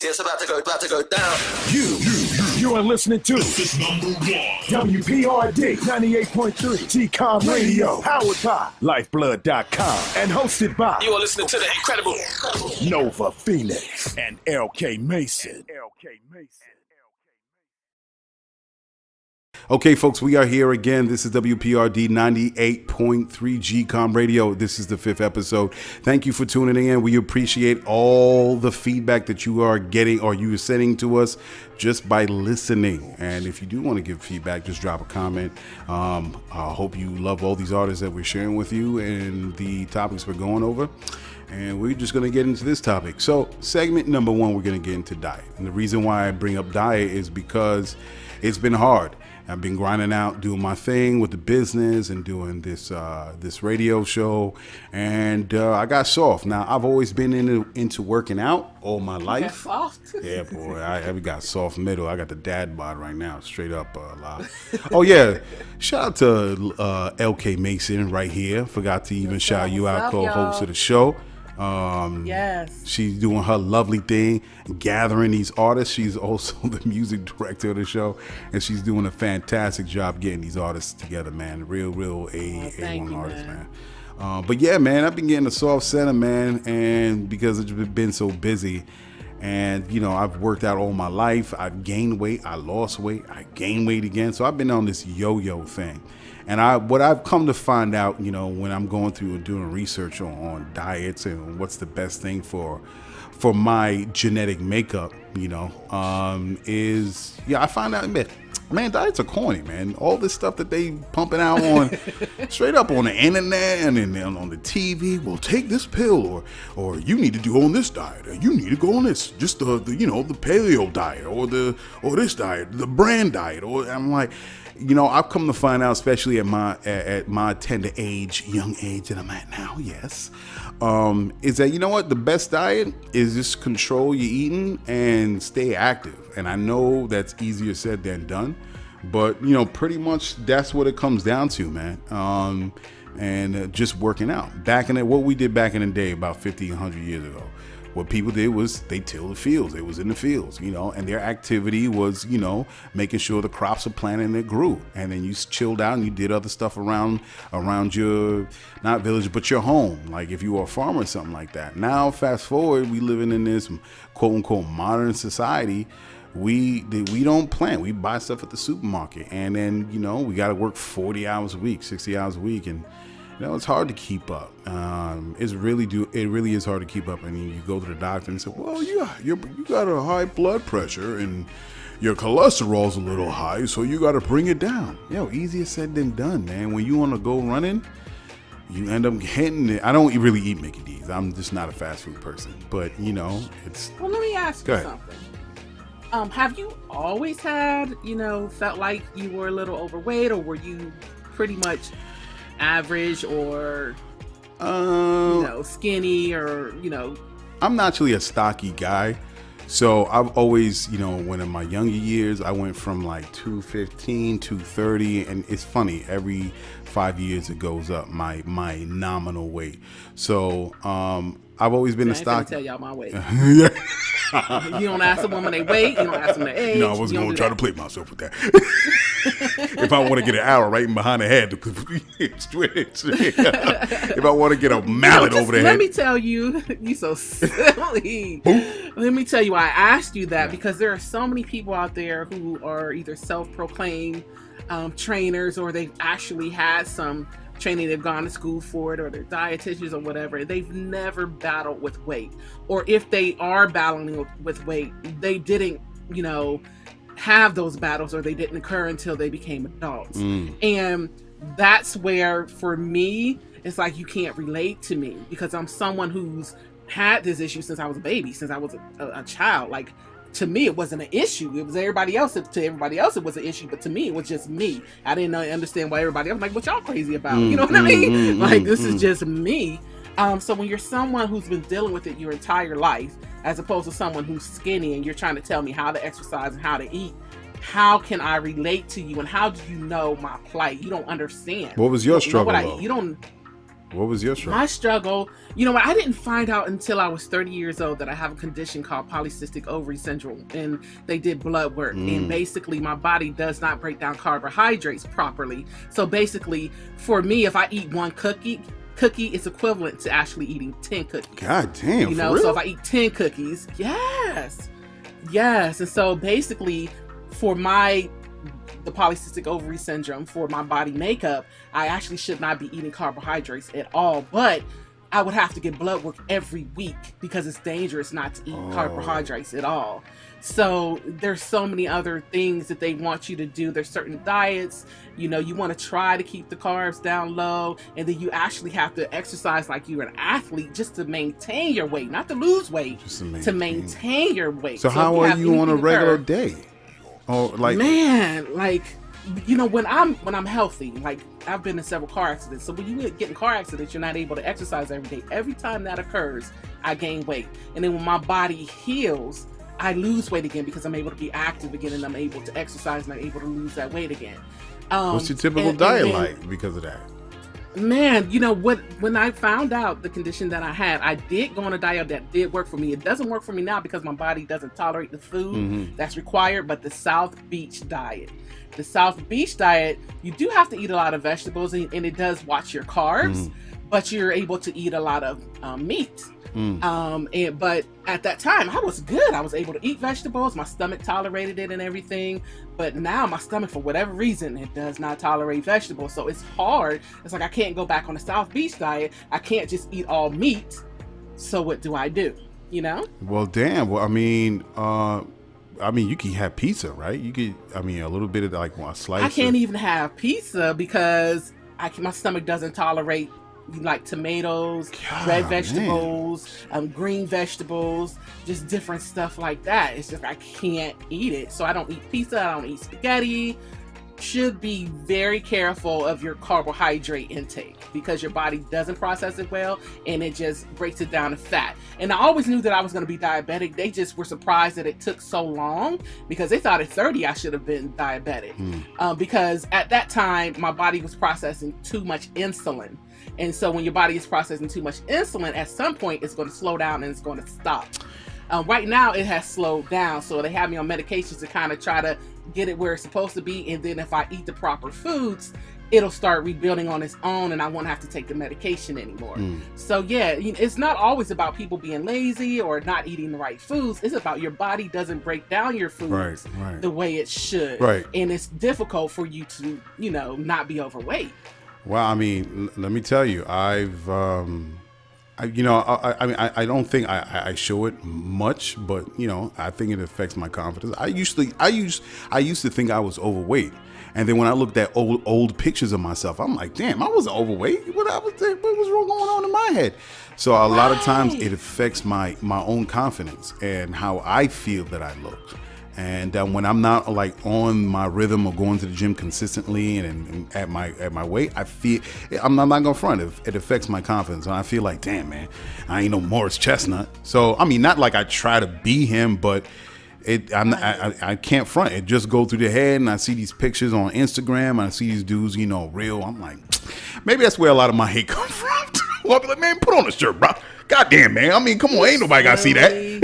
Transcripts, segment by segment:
It's about to go down. You are listening to WPRD 98.3 GCOM Radio, powered by Lyfeblood.com, and hosted by You are listening to the incredible Nova Phoenix and LK Mason. Okay, folks, we are here again. This is WPRD 98.3 GCOM Radio. This is the 5th episode. Thank you for tuning in. We appreciate all the feedback that you are getting or you are sending to us just by listening. And if you do want to give feedback, just drop a comment. I hope you love all these artists that we're sharing with you and the topics we're going over. And we're just going to get into this topic. So segment number 1, we're going to get into diet. And the reason why I bring up diet is because it's been hard. I've been grinding out, doing my thing with the business and doing this radio show, and I got soft. Now, I've always been into working out all my life. Soft? Yeah, boy, I got soft middle. I got the dad bod right now, straight up. Oh, yeah. Shout out to LK Mason right here. Forgot to even shout you out, co-host of the show. Yes, she's doing her lovely thing, gathering these artists. She's also the music director of the show, and she's doing a fantastic job getting these artists together, man. Real A1 artists, man. But yeah, man, I've been getting a soft center, man, and because it's been so busy. And, you know, I've worked out all my life. I've gained weight. I lost weight. I gained weight again. So I've been on this yo-yo thing. And what I've come to find out, you know, when I'm going through and doing research on diets and what's the best thing for my genetic makeup, you know, is, yeah, I find out, man, diets are corny, man. All this stuff that they pumping out on straight up on the internet and then on the TV. Well, take this pill, or you need to do on this diet, or you need to go on this, just the you know, the paleo diet, or this diet, the brand diet. Or I'm like, you know, I've come to find out, especially at my tender age, young age that I'm at now, yes, is that, you know what, the best diet is just control your eating and stay active. And I know that's easier said than done, but, you know, pretty much that's what it comes down to, man. And just working out. What we did back in the day, about 50, 100 years ago, what people did was they tilled the fields. They was in the fields, you know, and their activity was, you know, making sure the crops are planted and it grew. And then you chilled out and you did other stuff around your, not village, but your home. Like if you were a farmer or something like that. Now, fast forward, we living in this quote unquote modern society. We don't plant. We buy stuff at the supermarket. And then, you know, we got to work 40 hours a week, 60 hours a week. And, you know, it's hard to keep up. It really is hard to keep up. And you go to the doctor and say, well, you got a high blood pressure and your cholesterol's a little high, so you got to bring it down. Yo, easier said than done, man. When you want to go running, you end up hitting it. I don't really eat Mickey D's. I'm just not a fast food person. But, you know, it's... Well, let me ask you something. Have you always had, you know, felt like you were a little overweight, or were you pretty much average, or you know, skinny, or, you know? I'm naturally a stocky guy, so I've always, you know, when in my younger years, I went from like 215, 230, and it's funny, every 5 years it goes up, my nominal weight. So I've always been a stocky. I ain't gonna tell y'all my weight. Yeah. You don't ask a woman their weight. You don't ask them their age. No, I wasn't going to try to play myself with that. If I want to get an arrow right in behind the head, if I want to get a mallet over the head. Let me tell you, you so silly. Let me tell you why I asked you that, because there are so many people out there who are either self-proclaimed trainers, or they've actually had some training, they've gone to school for it, or they're dietitians or whatever. They've never battled with weight, or if they are battling with weight, they didn't, you know, have those battles, or they didn't occur until they became adults. And that's where, for me, it's like you can't relate to me, because I'm someone who's had this issue since I was a baby, since I was a child. Like, to me, it wasn't an issue. It was everybody else. To everybody else, it was an issue. But to me, it was just me. I didn't understand why everybody else, like, what y'all crazy about? You know what I mean? Like, this is just me. So when you're someone who's been dealing with it your entire life, as opposed to someone who's skinny, and you're trying to tell me how to exercise and how to eat, how can I relate to you? And how do you know my plight? You don't understand. What was your struggle, though? You don't. What was your struggle? My struggle, you know what, I didn't find out until I was 30 years old that I have a condition called polycystic ovary syndrome, and they did blood work, and basically my body does not break down carbohydrates properly. So basically, for me, if I eat one cookie is equivalent to actually eating 10 cookies. God damn, you know, for real? so if I eat 10 cookies, yes. And so basically, for the polycystic ovary syndrome, for my body makeup, I actually should not be eating carbohydrates at all, but I would have to get blood work every week because it's dangerous not to eat carbohydrates at all. So there's so many other things that they want you to do. There's certain diets, you know, you want to try to keep the carbs down low, and then you actually have to exercise like you're an athlete just to maintain your weight, not to lose weight, to maintain your weight. So how are you on a regular day? Oh, like, man, like, you know, when I'm healthy, like, I've been in several car accidents. So when you get in car accidents, you're not able to exercise every day. Every time that occurs, I gain weight. And then when my body heals, I lose weight again because I'm able to be active again, and I'm able to exercise, and I'm able to lose that weight again. What's your typical diet like because of that? Man, you know what? When I found out the condition that I had, I did go on a diet that did work for me. It doesn't work for me now because my body doesn't tolerate the food that's required, but the South Beach diet. The South Beach diet, you do have to eat a lot of vegetables, and it does watch your carbs, but you're able to eat a lot of meat. But at that time, I was good. I was able to eat vegetables. My stomach tolerated it and everything. But now my stomach, for whatever reason, it does not tolerate vegetables. So it's hard. It's like I can't go back on the South Beach diet. I can't just eat all meat. So what do I do? You know? Well, damn. Well, I mean, you can have pizza, right? You could, a little bit of like a slice. I can't even have pizza because my stomach doesn't tolerate like tomatoes, red vegetables, green vegetables, just different stuff like that. It's just I can't eat it. So I don't eat pizza, I don't eat spaghetti. Should be very careful of your carbohydrate intake because your body doesn't process it well, and it just breaks it down to fat. And I always knew that I was going to be diabetic. They just were surprised that it took so long because they thought at 30 I should have been diabetic. Because at that time my body was processing too much insulin. And so when your body is processing too much insulin, at some point it's going to slow down and it's going to stop. Right now it has slowed down, so they have me on medications to kind of try to get it where it's supposed to be, and then if I eat the proper foods, it'll start rebuilding on its own, and I won't have to take the medication anymore. So yeah, it's not always about people being lazy or not eating the right foods. It's about your body doesn't break down your foods the way it should. And it's difficult for you to, not be overweight. Well, let me tell you, I don't think I show it much, but I think it affects my confidence. I used to think I was overweight, and then when I looked at old pictures of myself, I'm like, damn, I wasn't overweight. What was wrong going on in my head? So a lot of times it affects my own confidence and how I feel that I look. And when I'm not like on my rhythm of going to the gym consistently and at my weight, I feel I'm not gonna front. It affects my confidence, and I feel like, damn man, I ain't no Morris Chestnut. So not like I try to be him, but I can't front. It just go through the head, and I see these pictures on Instagram, and I see these dudes, real. I'm like, maybe that's where a lot of my hate comes from. I'll be like, man, put on a shirt, bro. Goddamn, man. Come on, ain't nobody gotta see that.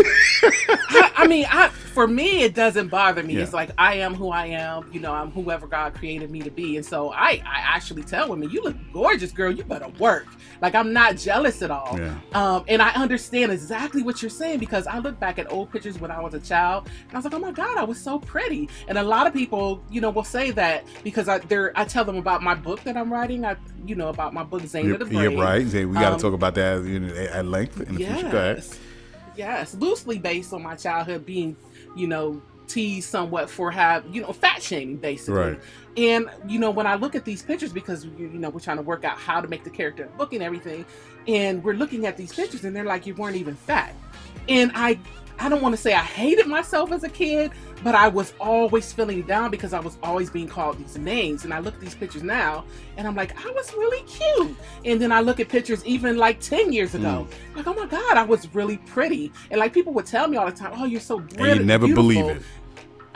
For me, it doesn't bother me. Yeah. It's like, I am who I am. I'm whoever God created me to be. And so I actually tell women, you look gorgeous, girl. You better work. Like, I'm not jealous at all. Yeah. And I understand exactly what you're saying, because I look back at old pictures when I was a child, and I was like, oh my God, I was so pretty. And a lot of people, will say that because I tell them about my book that I'm writing. About my book, Zane of the Brain. Yeah, right. We got to talk about that at length in the future. Go ahead. Yes, loosely based on my childhood being, teased somewhat for fat shaming, basically. Right. And, when I look at these pictures, because, we're trying to work out how to make the character in the book and everything, and we're looking at these pictures and they're like, you weren't even fat. And I don't want to say I hated myself as a kid, but I was always feeling down because I was always being called these names. And I look at these pictures now and I'm like, I was really cute. And then I look at pictures even like 10 years ago, like, oh my God, I was really pretty. And like people would tell me all the time, oh, you're so brilliant. And you never believe it.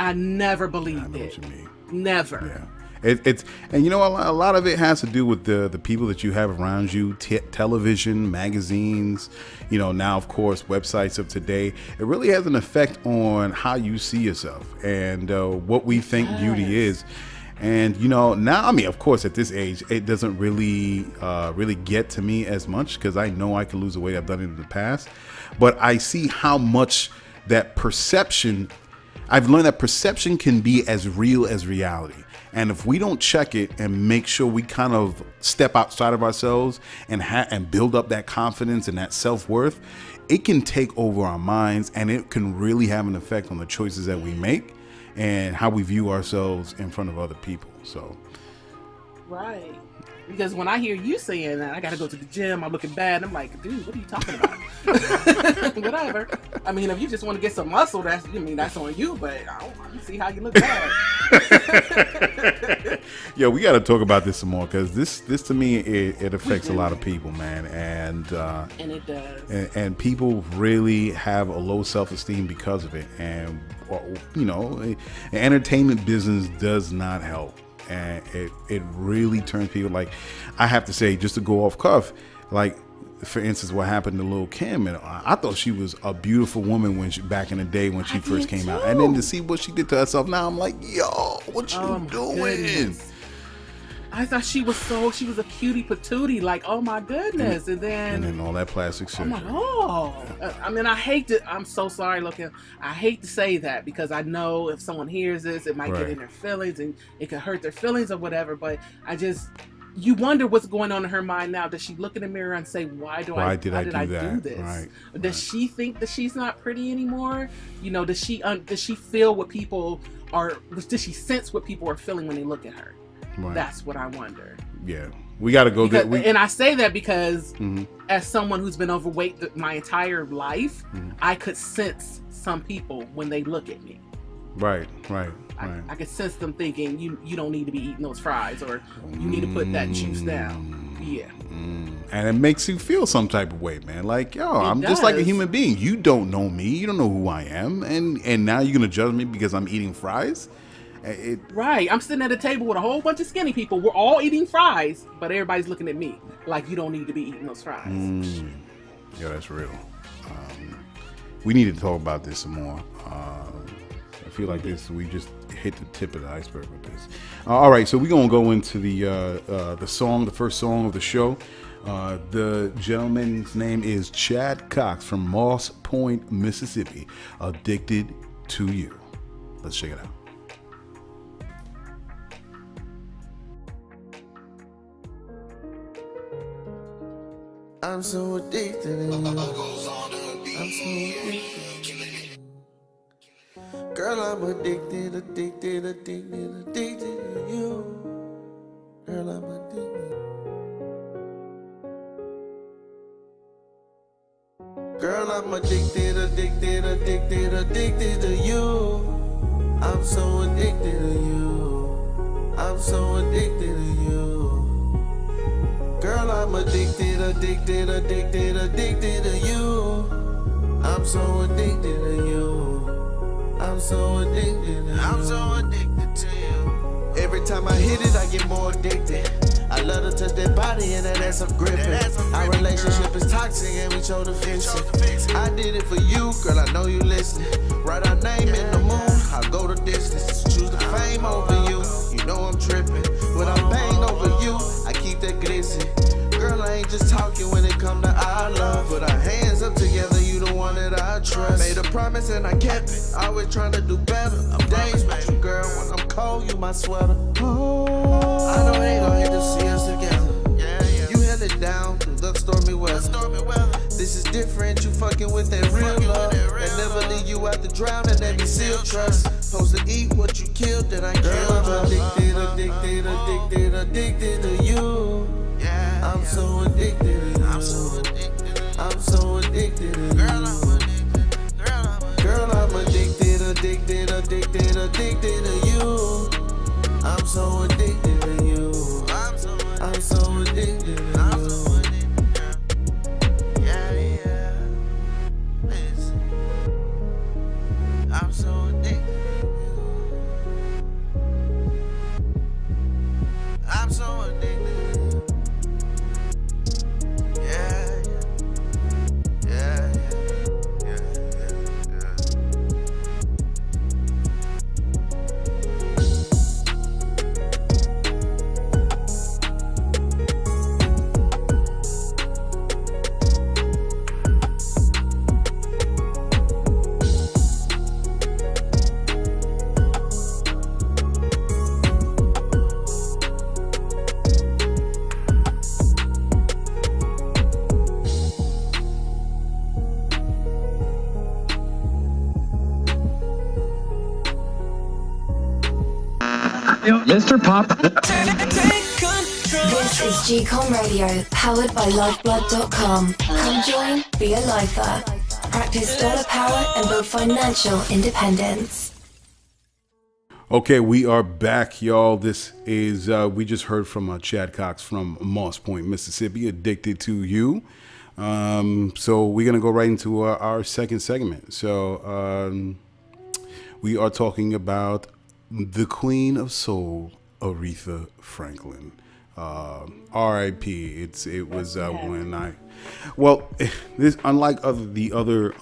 I never believed it. What you mean. Never. Yeah. It's and you know a lot of it has to do with the people that you have around you, television, magazines, you know, now of course websites of today. It really has an effect on how you see yourself and what we think beauty is. And you know, now, I mean, of course, at this age, it doesn't really get to me as much because I know I can lose the weight. I've done it in the past, but I see how much that perception. I've learned that perception can be as real as reality. And if we don't check it and make sure we kind of step outside of ourselves and build up that confidence and that self-worth, it can take over our minds, and it can really have an effect on the choices that we make and how we view ourselves in front of other people. So, right. Because when I hear you saying that, I got to go to the gym, I'm looking bad, I'm like, dude, what are you talking about? Whatever. I mean, if you just want to get some muscle, that's on you, but I don't see how you look bad. Yo, we got to talk about this some more, because this to me, it affects a lot of people, man. And it does. And people really have a low self-esteem because of it. And, you know, the entertainment business does not help. And it really turns people, like, I have to say, just to go off cuff, like, for instance, what happened to Lil' Kim, and I thought she was a beautiful woman back in the day when she first came out, and then to see what she did to herself now, I'm like, yo, what you doing? Goodness. I thought she was a cutie patootie, like, oh my goodness, and then all that plastic surgery. I mean, I'm so sorry, looking. I hate to say that because I know if someone hears this, it might get in their feelings and it could hurt their feelings or whatever. But you wonder what's going on in her mind now. Does she look in the mirror and say, why did I do this? Right. Does she think that she's not pretty anymore? You know, does she feel what people are? Does she sense what people are feeling when they look at her? Right. That's what I wonder. Yeah, we got to go there. And I say that because as someone who's been overweight my entire life, I could sense some people when they look at me. Right. I could sense them thinking, you don't need to be eating those fries, or you need to put that juice down. Yeah. And it makes you feel some type of way, man. Like, yo, I'm just like a human being. You don't know me. You don't know who I am. And now you're going to judge me because I'm eating fries? Right. I'm sitting at a table with a whole bunch of skinny people. We're all eating fries, but everybody's looking at me like you don't need to be eating those fries. Yeah, that's real. We need to talk about this some more. I feel like we just hit the tip of the iceberg with this. All right, so we're gonna go into the first song of the show. The gentleman's name is Chad Cox from Moss Point, Mississippi. Addicted to You. Let's check it out. I'm so addicted to you. I'm so addicted. Girl, I'm addicted to you. Girl, I'm addicted. Girl, I'm addicted to you. I'm so addicted to you. I'm so addicted to you. Girl, I'm addicted to you. I'm so addicted to you. I'm so addicted to you. I'm so addicted to you. Every time I hit it, I get more addicted. I love to touch that body and that ass I'm gripping. Our relationship is toxic and we chose to fix it. I did it for you, girl, I know you listening. Write our name in the moon, I'll go the distance. Choose the fame over you, you know I'm tripping. When I'm banged over you, I keep that glisten. Girl, I ain't just talking when it come to our love. Put our hands up together, you the one that I trust. Made a promise and I kept it, always trying to do better. I'm days with you, girl, when I'm cold, you my sweater. Oh, I know they gon' hate to see us together. You held it down through the stormy weather. This is different, you fucking with that real love. That never leave you out to drown and let me seal trust. Supposed to eat what you killed, that I killed. I'm addicted to you. I'm so addicted to you. I'm so addicted to you. Girl, I'm addicted to you. I'm so addicted to you. I'm so addicted to you. Yeah. Listen. I'm so addicted to you. Mr. Pop. This is GCOM Radio, powered by Lyfeblood.com. Come join, be a Lyfer. Practice dollar power and build financial independence. Okay, we are back, y'all. This is, we just heard from Chad Cox from Moss Point, Mississippi, Addicted to You. So we're going to go right into our second segment. So we are talking about the Queen of Soul, Aretha Franklin. R.I.P. It was when this, unlike the other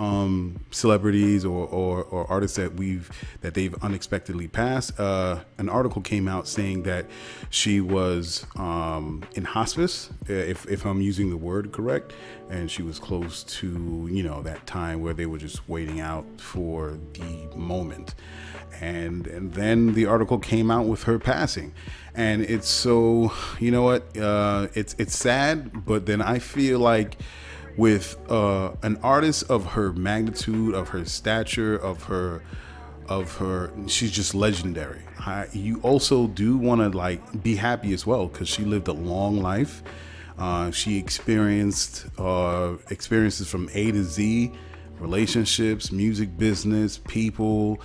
celebrities or artists that they've unexpectedly passed. An article came out saying that she was in hospice, if I'm using the word correct, and she was close to that time where they were just waiting out for the moment. And then the article came out with her passing, and it's so, it's sad, but then I feel like with an artist of her magnitude, of her stature, of her, she's just legendary. You also do want to be happy as well, because she lived a long life. She experienced experiences from A to Z, relationships, music business, people.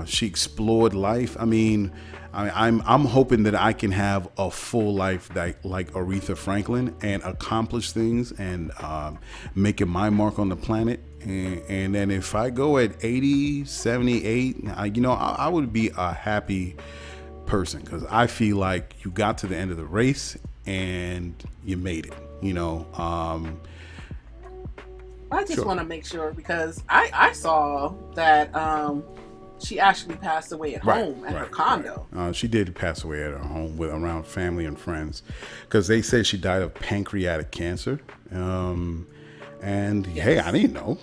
She explored life. I'm hoping that I can have a full life like Aretha Franklin and accomplish things and making my mark on the planet. And then if I go at 80, 78, I would be a happy person, because I feel like you got to the end of the race and you made it. I just want to make sure, because I saw that she actually passed away at home at her condo. Right. She did pass away at her home around family and friends, because they said she died of pancreatic cancer. And yes. Hey, I didn't know.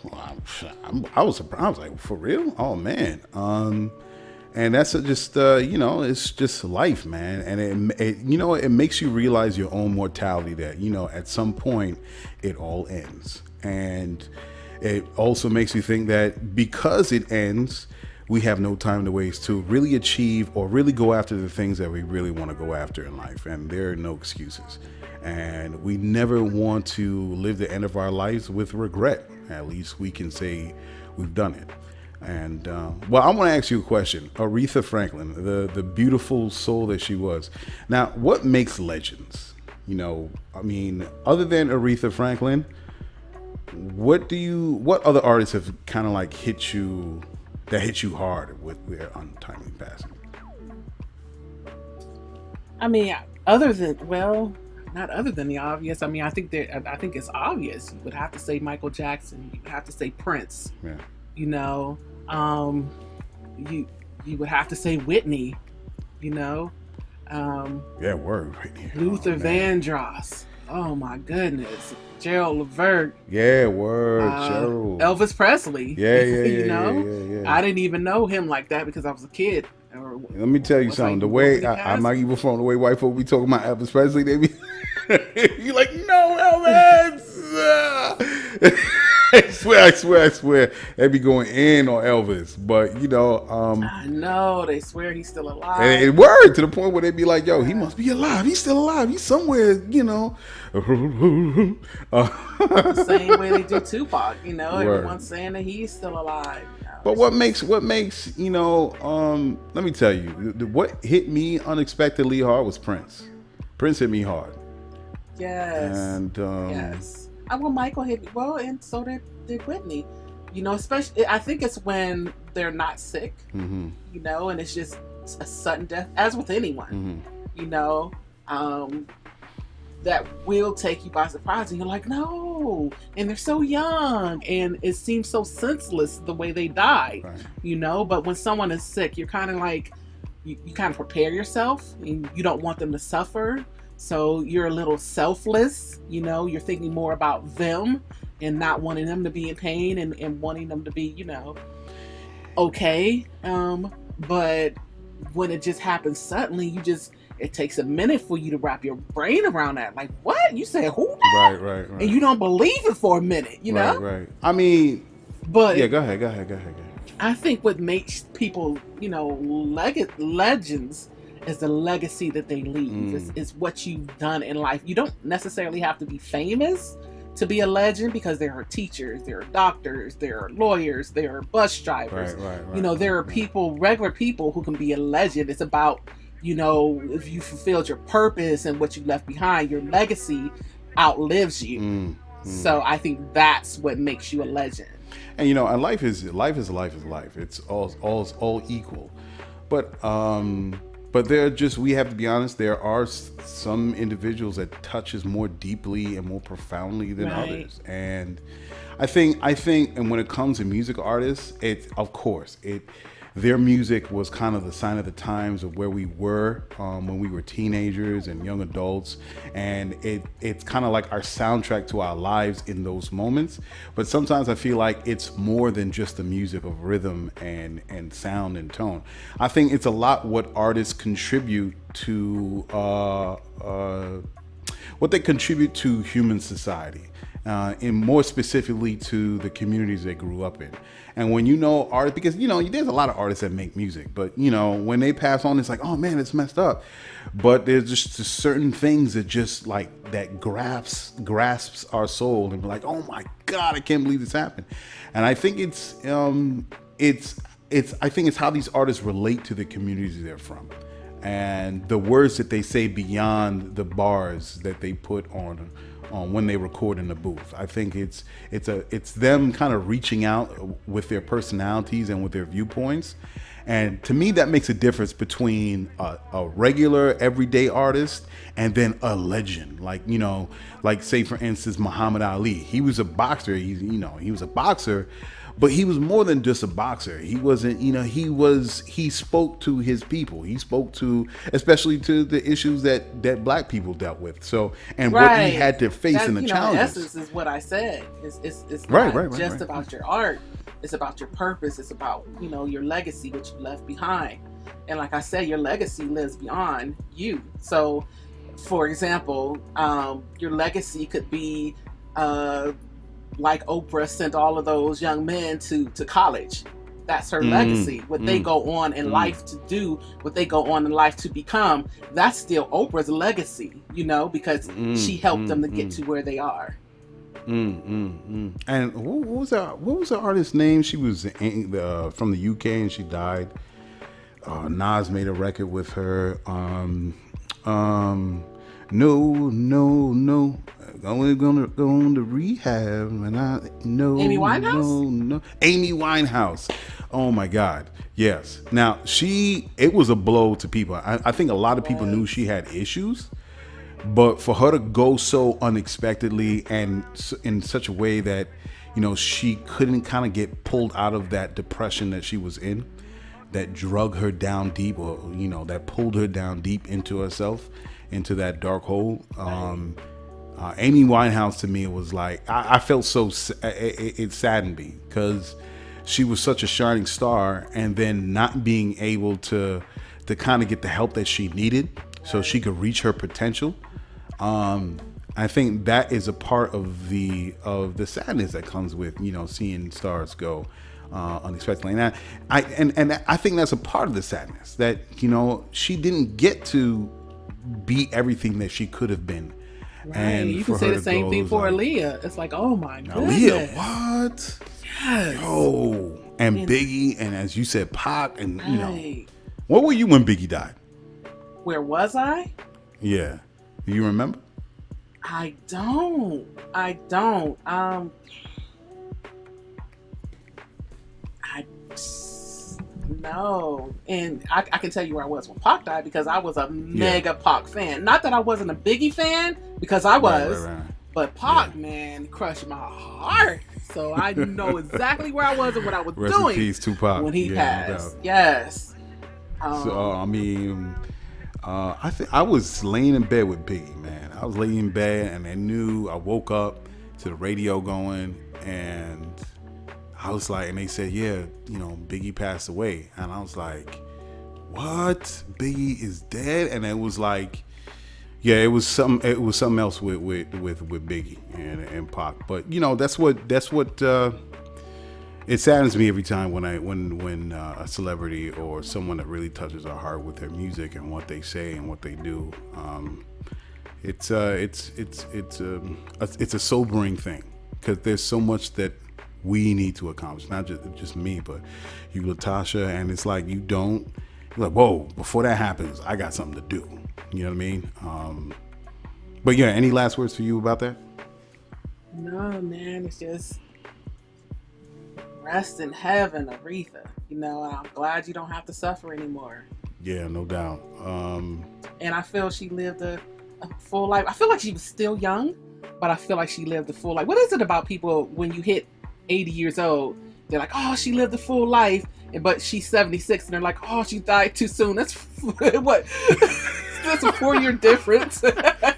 I was surprised. I was like, for real? Oh man. And that's just it's just life, man. And it makes you realize your own mortality, that at some point it all ends. And it also makes you think that because it ends, we have no time to waste to really achieve or really go after the things that we really want to go after in life. And there are no excuses. And we never want to live the end of our lives with regret. At least we can say we've done it. And I want to ask you a question. Aretha Franklin, the beautiful soul that she was. Now, what makes legends? Other than Aretha Franklin, what other artists have kind of hit you hard with their untimely passing? Not other than the obvious. I think it's obvious. You would have to say Michael Jackson. You would have to say Prince. Yeah. You would have to say Whitney. Word, Whitney. Luther Vandross. Oh my goodness. Gerald Levert. Yeah, word. Gerald. Elvis Presley. Yeah. I didn't even know him like that because I was a kid. Let me tell you something. The way I'm not even from the way white folk be talking about Elvis Presley, they be you like, no, Elvis. I swear, they be going in on Elvis, but I know they swear he's still alive. And it word to the point where they be like, "Yo, he must be alive. He's still alive. He's somewhere." The same way they do Tupac. Everyone's saying that he's still alive. But what makes let me tell you, what hit me unexpectedly hard was Prince. Prince hit me hard. Yes. And yes. Michael hit me well, and so did Whitney. Especially I think it's when they're not sick, and it's just a sudden death, as with anyone, that will take you by surprise, and you're like, no, and they're so young, and it seems so senseless the way they died, right. But when someone is sick, you're kind of like, you kind of prepare yourself, and you don't want them to suffer. So you're a little selfless, you're thinking more about them and not wanting them to be in pain and wanting them to be, okay. But when it just happens suddenly, it takes a minute for you to wrap your brain around that. Like, what? You said who? Right. And you don't believe it for a minute, know? Right. But yeah, go ahead. I think what makes people, legends is the legacy that they leave. It's what you've done in life. You don't necessarily have to be famous to be a legend, because there are teachers, there are doctors, there are lawyers, there are bus drivers. Right. There are people, regular people, who can be a legend. It's about, if you fulfilled your purpose and what you left behind, your legacy outlives you. So I think that's what makes you a legend. And and life is life. It's all equal. But there are we have to be honest, there are some individuals that touches more deeply and more profoundly than others. And I think, and when it comes to music artists, their music was kind of the sign of the times of where we were when we were teenagers and young adults, and it's kind of like our soundtrack to our lives in those moments. But sometimes I feel like it's more than just the music of rhythm and sound and tone. I think it's a lot what artists contribute to what they contribute to human society. And more specifically to the communities they grew up in. And when artists, because there's a lot of artists that make music, but when they pass on, it's like, oh man, it's messed up. But there's just certain things that just like that grasps our soul and be like, oh my God, I can't believe this happened. And I think it's how these artists relate to the communities they're from, and the words that they say beyond the bars that they put on when they record in the booth. I think it's them kind of reaching out with their personalities and with their viewpoints. And to me, that makes a difference between a regular everyday artist and then a legend. Like say for instance, Muhammad Ali. He was a boxer. He was a boxer, but he was more than just a boxer. He wasn't, he spoke to his people. He spoke especially to the issues that black people dealt with. So, and what he had to face in the challenges. Essence is what I said. It's not just about your art. It's about your purpose. It's about, your legacy, what you left behind. And like I said, your legacy lives beyond you. So, for example, your legacy could be, like Oprah sent all of those young men to college. That's her legacy. What they go on in life to do, what they go on in life to become, that's still Oprah's legacy, because she helped them to get to where they are. And what was the artist's name? She was from the UK and she died. Nas made a record with her. No. I'm gonna go on to rehab, and Amy Winehouse? No. Amy Winehouse. Oh my God. Yes. Now it was a blow to people. I think a lot of people knew she had issues, but for her to go so unexpectedly and in such a way that, she couldn't kind of get pulled out of that depression that she was in, that drug her down deep, or, that pulled her down deep into herself, into that dark hole. Amy Winehouse, to me, was like, I felt so, it saddened me, because she was such a shining star, and then not being able to kind of get the help that she needed so she could reach her potential. I think that is a part of the sadness that comes with, seeing stars go unexpectedly. And I think that's a part of the sadness, that, she didn't get to be everything that she could have been. Right. And you can say the same thing for Aaliyah. It's like, oh my goodness. Aaliyah, what? Yes. Oh, and Biggie, and as you said, Pac, and where were you when Biggie died? Where was I? Yeah, do you remember? I don't. No, and I can tell you where I was when Pac died, because I was a mega Pac fan. Not that I wasn't a Biggie fan, because I was, but Pac, man, crushed my heart. So I know exactly where I was and what I was Rest doing in peace, Tupac. when he passed. No Yes. I think I was laying in bed with Biggie, man. I was laying in bed, and I woke up to the radio going, and I was like, and they said, yeah, Biggie passed away. And I was like, what? Biggie is dead? And it was like, yeah, it was something else with Biggie and Pac. But that's what it saddens me every time when a celebrity or someone that really touches our heart with their music and what they say and what they do. It's a sobering thing because there's so much that we need to accomplish, not just me, but you, Latasha, and it's like you're like, whoa, before that happens, I got something to do. You know what I mean? But yeah, any last words for you about that? No, man, it's just rest in heaven, Aretha. You know, I'm glad you don't have to suffer anymore. Yeah, no doubt. And I feel she lived a full life. I feel like she was still young, but I feel like she lived a full life. What is it about people when you hit 80 years old? They're like, oh, she lived a full life, but she's 76, and they're like, oh, she died too soon. That's what? That's a 4-year difference. Like,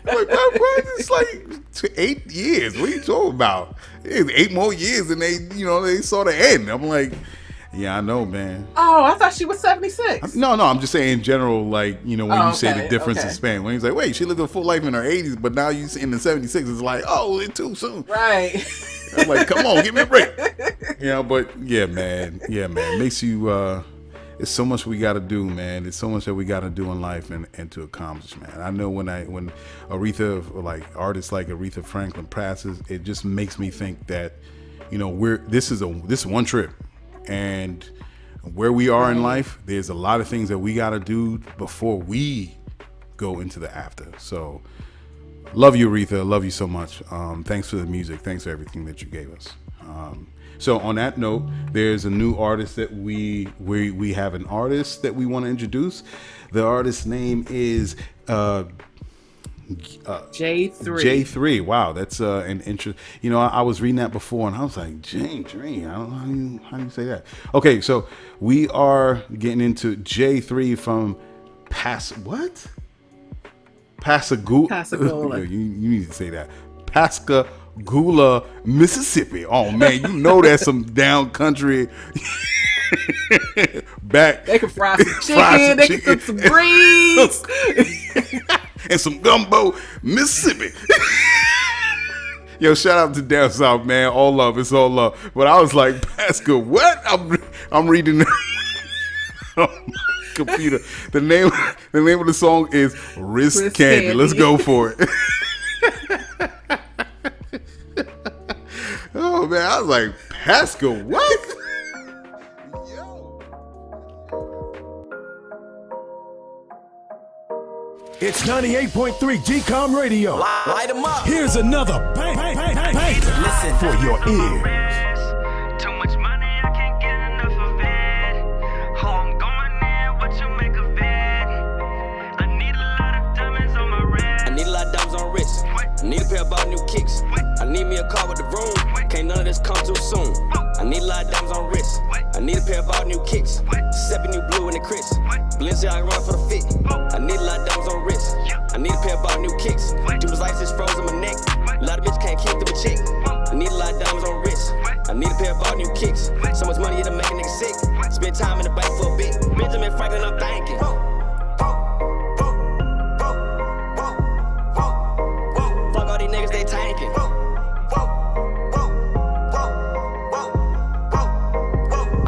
it's like 8 years. What are you talking about? It's 8 more years, and they saw the end. I'm like, yeah, I know, man. Oh, I thought she was 76. No, I'm just saying in general, like, when you say the difference in okay. span. When he's like, wait, she lived a full life in her 80s, but now you in the 76, it's like, oh, it's too soon. Right. I'm like, come on, give me a break. But yeah, man. Makes you, it's so much we got to do, man. There's so much that we got to do in life and to accomplish, man. I know when Aretha, like artists like Aretha Franklin passes, it just makes me think that, this is one trip. And where we are in life, there's a lot of things that we got to do before we go into the after. So love you, Aretha. Love you so much. Thanks for the music. Thanks for everything that you gave us. So on that note, there's a new artist that we have an artist that we want to introduce. The artist's name is J3. Wow, that's an interest. I was reading that before, and I was like, J3. I don't know how do you say that. Okay, so we are getting into J3 from Pascagoula. You need to say that. Pascagoula, Mississippi. Oh man, that's some down country. Back. They can fry some chicken. They can cook some greens. And some gumbo, Mississippi. Yo, shout out to down south, man. All love, it's all love. But I was like, Pascal, what? I'm reading on my computer. The name of the song is Wrist Candy. Let's go for it. Oh man, I was like, Pascal, what? It's 98.3 GCOM Radio. Light 'em up. Here's another bang Listen for your ears. Too much money, I can't get enough of it. Oh, I'm going in, what you make of it? I need a lot of diamonds on my wrist. I need a lot of diamonds on wrist. I need a pair of all new kicks. I need me a car with the room. Can't none of this come too soon. I need a lot of diamonds on wrist. I need a pair of all new kicks. 7 new blue in the crisp. Balenciaga run for the fit. I need a lot of diamonds on wrist. I need a pair of all new kicks. Judas ice is frozen my neck. A lot of bitches can't keep them a chick. I need a lot of diamonds on wrist. I need a pair of all new kicks. So much money it'll make a nigga sick. Spend time in the bank for a bit. Benjamin Franklin, I'm thanking. Fuck all these niggas, they tanking.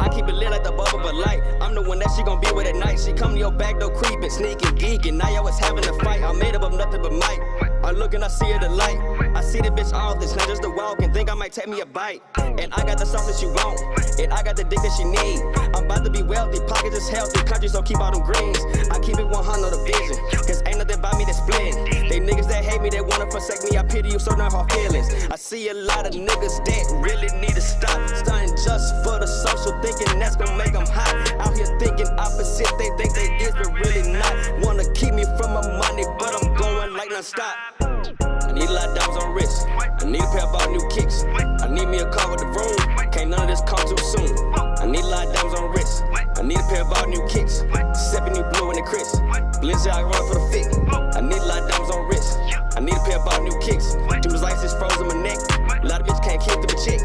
I keep it lit like the bubble, but light. I'm the one that she gon' be with at night. She come to your back door creeping, sneaking, geeking. Now y'all was having a fight. I made up of nothing but might. I look and I see her the light. I see the bitch all this, not just the walk, and think I might take me a bite. And I got the sauce that she want, and I got the dick that she need. I'm about to be wealthy, pockets is healthy, country so keep all them greens. I keep it 100 the vision, cause ain't nothing about me that's split. They niggas that hate me, they wanna forsake me, I pity you, so not hard feelings. I see a lot of niggas that really need to stop stunting just for the social, thinking that's gonna make them hot. Out here thinking opposite, they think they is, but really not. Wanna keep me from my money, but I'm going like non-stop. I need a lot of diamonds on wrist. I need a pair of all new kicks. I need me a car with the room. Can't none of this come too soon. I need a lot of diamonds on wrist. I need a pair of all new kicks. 7 new blue in the crisp. Balenciaga run for the fit. I need a lot of diamonds on wrist. I need a pair of all new kicks. Judas ice is frozen my neck. A lot of bitches can't keep them a chick.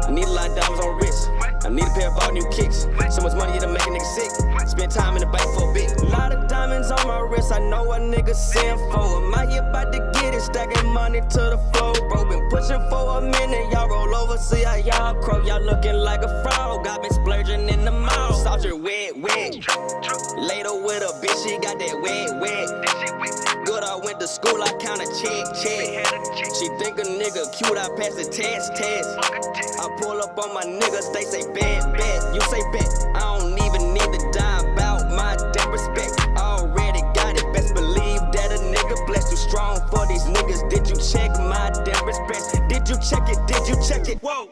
I need a lot of diamonds on wrist. I need a pair of all new kicks. So much money it'll make a nigga sick. Spend time in the bank for a bit. A lot of diamonds on my wrist. I know what niggas saying for. Am I here about to get it? Stacking money to the floor. bro, been pushing for a minute. Y'all roll over, see how y'all croak. Y'all looking like a frog. I been splurging in the mall. Salt your wet. Later with a bitch, she got that wet. Good, I went to school, I count a check. She think a nigga cute, I pass the test. I pull up on my niggas, they say bet. You say bet, I don't even need to die about my damn respect. I already got it, best believe that a nigga blessed. Too strong for these niggas, did you check my damn respect? Did you check it? Whoa,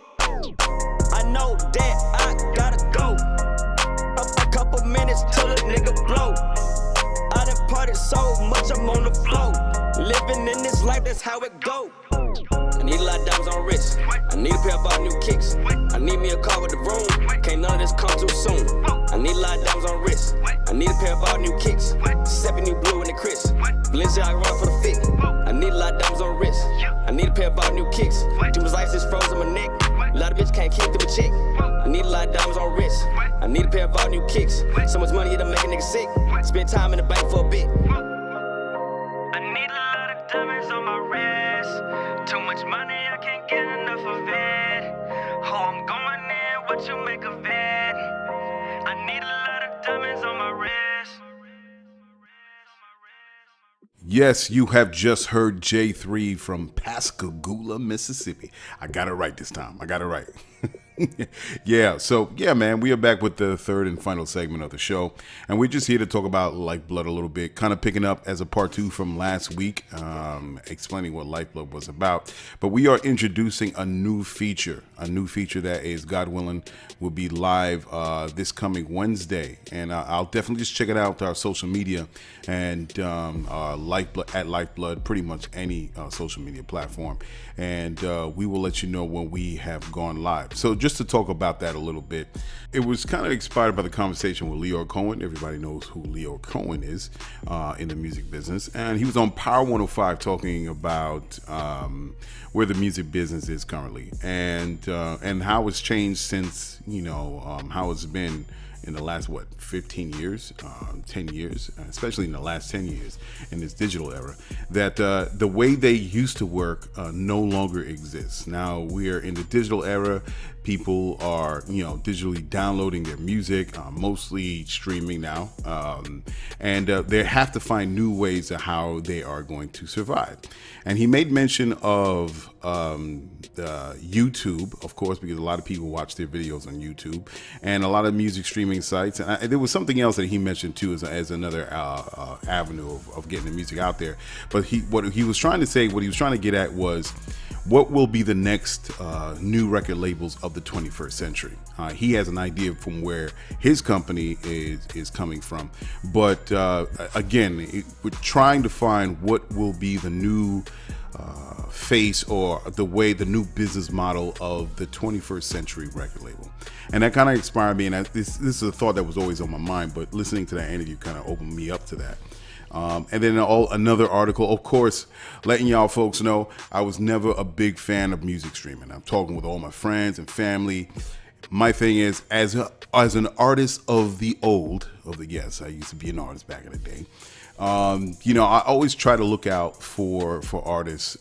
I know that I gotta go. A couple minutes till a nigga blow. I done partied so much, I'm on the floor. Living in this life, that's how it go. I need a lot of diamonds on wrist. I need a pair of all new kicks. I need me a car with the room. Can't none of this come too soon. I need a lot of diamonds on wrist. I need a pair of all new kicks. Stepping new blue in the crisp. Balenciaga run for the fit. I need a lot of diamonds on wrist. I need a pair of all new kicks. Too much ice is frozen my neck. A lot of bitch can't keep through a check. I need a lot of diamonds on wrist. I need a pair of all new kicks. So much money it'll make a nigga sick. Spend time in the bank for a bit. I need a lot of diamonds on my wrist. Too much money, I can't get enough of it. Oh, I'm going in, what you make of it? I need a lot of diamonds on my wrist. Yes, you have just heard J3 from Pascagoula, Mississippi. I got it right this time. I got it right. Yeah, man, we are back with the third and final segment of the show, and we're just here to talk about Lyfeblood a little bit, kind of picking up as a part 2 from last week, explaining what Lyfeblood was about. But we are introducing a new feature that is, God willing, will be live this coming Wednesday, and I'll definitely just check it out to our social media and Lyfeblood at Lyfeblood, pretty much any social media platform, and we will let you know when we have gone live. So just to talk about that a little bit, it was kind of inspired by the conversation with Lyor Cohen. Everybody knows who Lyor Cohen is in the music business, and he was on Power 105 talking about where the music business is currently, and how it's changed since, how it's been in the last 15 years, 10 years, especially in the last 10 years in this digital era, that the way they used to work no longer exists. Now we are in the digital era. People are, digitally downloading their music, mostly streaming now, and they have to find new ways of how they are going to survive. And he made mention of YouTube, of course, because a lot of people watch their videos on YouTube, and a lot of music streaming sites. And there was something else that he mentioned too as another avenue of getting the music out there. But what he was trying to get at was, what will be the next new record labels of the 21st century? He has an idea from where his company is coming from, but again, we're trying to find what will be the new face, or the new business model of the 21st century record label. And that kind of inspired me, and this is a thought that was always on my mind, but listening to that interview kind of opened me up to that. And then another article, of course, letting y'all folks know I was never a big fan of music streaming. I'm talking with all my friends and family. My thing is, as an artist of the yes, I used to be an artist back in the day. I always try to look out for artists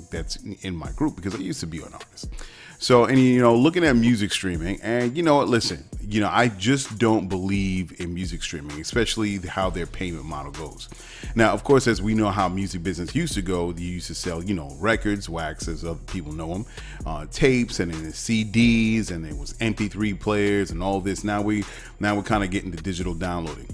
that's in my group, because I used to be an artist. So, and looking at music streaming, and listen, I just don't believe in music streaming, especially how their payment model goes. Now, of course, as we know how music business used to go, they used to sell, records, wax, as other people know them, tapes, and then CDs, and there was MP3 players and all this. Now we're kind of getting to digital downloading.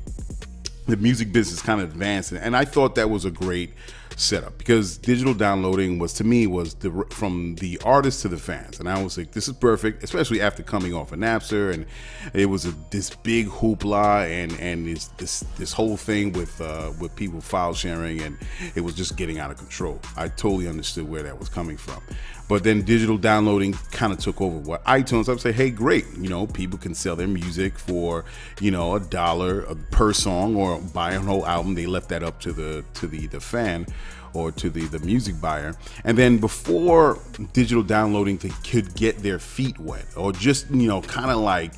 The music business kind of advancing, and I thought that was a great setup, because digital downloading was from the artist to the fans, and I was like, this is perfect, especially after coming off of Napster, and it was this big hoopla and this whole thing with people file sharing, and it was just getting out of control. I totally understood where that was coming from. But then digital downloading kind of took over what iTunes. I would say, hey, great, people can sell their music for $1 per song, or buy a whole album. They left that up to the fan, or to the music buyer. And then before digital downloading could get their feet wet, or just kind of like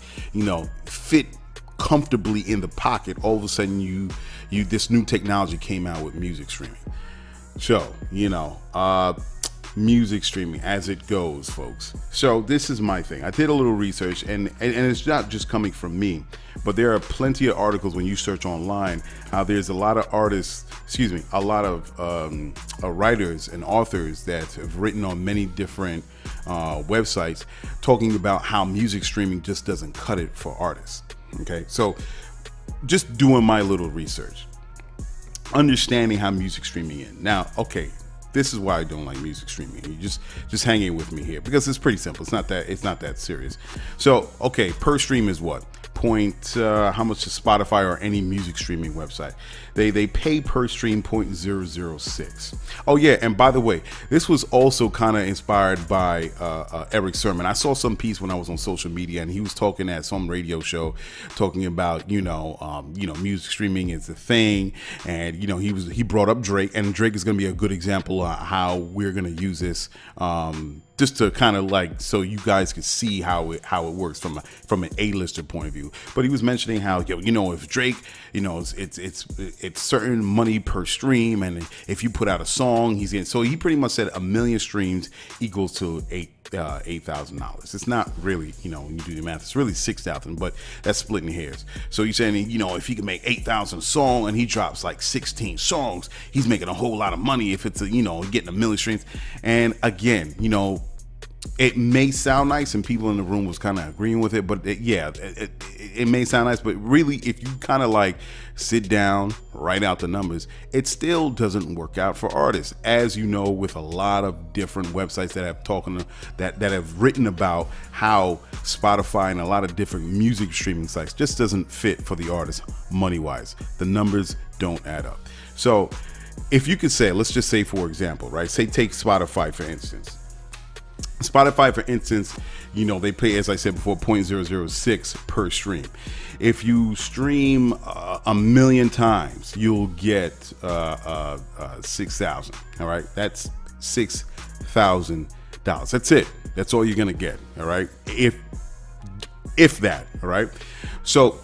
fit comfortably in the pocket, all of a sudden you this new technology came out with music streaming. So music streaming as it goes, folks. So this is my thing. I did a little research, and it's not just coming from me, but there are plenty of articles when you search online how there's a lot of artists, a lot of writers and authors that have written on many different websites talking about how music streaming just doesn't cut it for artists. Okay, so just doing my little research, understanding how music streaming is. Now, okay, this is why I don't like music streaming. You just hang in with me here because it's pretty simple. It's not that serious. So, okay, per stream is what? How much to Spotify or any music streaming website? They pay per stream 0.006. Oh yeah, and by the way, this was also kind of inspired by Eric Sermon. I saw some piece when I was on social media, and he was talking at some radio show, talking about music streaming is a thing, and he brought up Drake, and Drake is going to be a good example of how we're going to use this. Just to kind of like, so you guys can see how it works from an A-lister point of view. But he was mentioning how, if Drake, it's certain money per stream, and if you put out a song, he's in. So he pretty much said 1 million streams equals to $8,000. It's not really, when you do the math, it's really 6,000, but that's splitting hairs. So you're saying, if he can make 8,000 a song and he drops like 16 songs, he's making a whole lot of money if it's getting 1 million streams. And again, it may sound nice, and people in the room was kind of agreeing with it, but it may sound nice, but really, if you kind of like sit down, write out the numbers, it still doesn't work out for artists. As you know, with a lot of different websites that have written about how Spotify and a lot of different music streaming sites just doesn't fit for the artist money-wise. The numbers don't add up. So if you could say, let's just say, for example, right? Say take Spotify, for instance. Spotify, for instance, they pay, as I said before, 0.006 per stream. If you stream 1 million times, you'll get 6,000. All right, that's $6,000. That's it. That's all you're gonna get. All right, if that. All right, so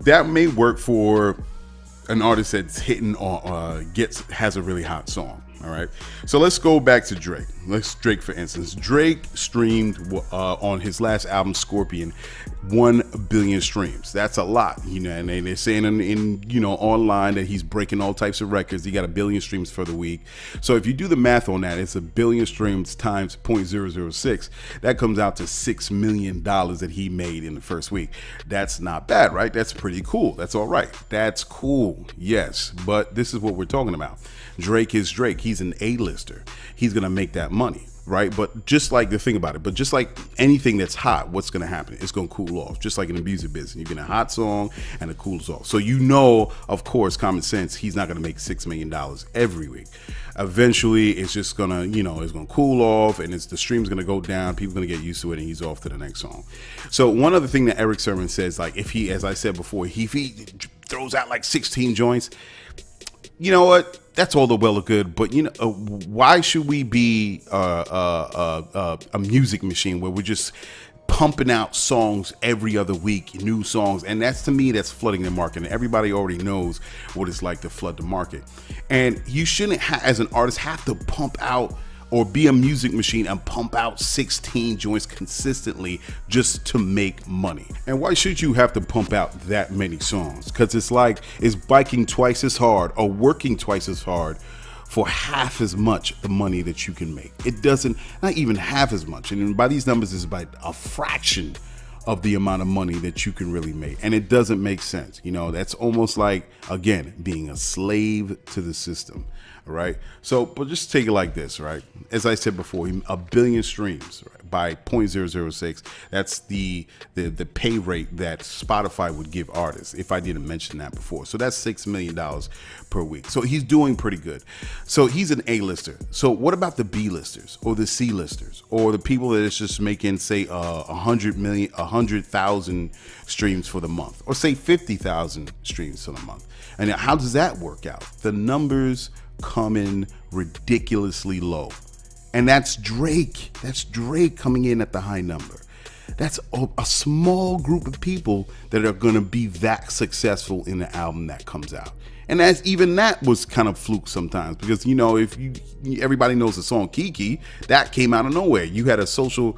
that may work for an artist that's hitting or has a really hot song. All right, so let's go back to Drake. Drake, for instance. Drake streamed on his last album, Scorpion, 1 billion streams. That's a lot, and they're saying in online that he's breaking all types of records. He got 1 billion streams for the week. So if you do the math on that, it's 1 billion streams times 0.006. That comes out to $6 million that he made in the first week. That's not bad, right? That's pretty cool. That's all right. That's cool, yes. But this is what we're talking about. Drake is Drake. He's an A-lister. He's going to make that money, right? But just like the thing about it, but just like anything that's hot, what's going to happen? It's going to cool off. Just like in the music business, you get a hot song and it cools off. So of course, common sense, he's not going to make $6 million every week. Eventually, it's just going to, it's going to cool off, and the stream's going to go down. People are going to get used to it, and he's off to the next song. So one other thing that Eric Sermon says, like if he, as I said before, if he throws out like 16 joints, you know what? That's all the well and good, but why should we be a music machine where we're just pumping out songs every other week, new songs? And to me, that's flooding the market. And everybody already knows what it's like to flood the market. And you shouldn't, as an artist, have to pump out or be a music machine and pump out 16 joints consistently just to make money. And why should you have to pump out that many songs? Because it's biking twice as hard or working twice as hard for half as much the money that you can make. It doesn't, not even half as much. And by these numbers, it's about a fraction of the amount of money that you can really make. And it doesn't make sense. That's almost like, again, being a slave to the system. Right. So, but just take it like this, right? As I said before, 1 billion streams, right, by 0.006. That's the pay rate that Spotify would give artists, if I didn't mention that before. So that's $6 million per week. So he's doing pretty good. So he's an A-lister. So what about the B-listers or the C-listers or the people that is just making, say, 100,000 streams for the month, or say 50,000 streams for the month? And how does that work out? The numbers come in ridiculously low. And that's Drake. That's Drake coming in at the high number. That's a small group of people that are going to be that successful in the album that comes out. And that was kind of fluke sometimes, because if everybody knows the song Kiki, that came out of nowhere. You had a social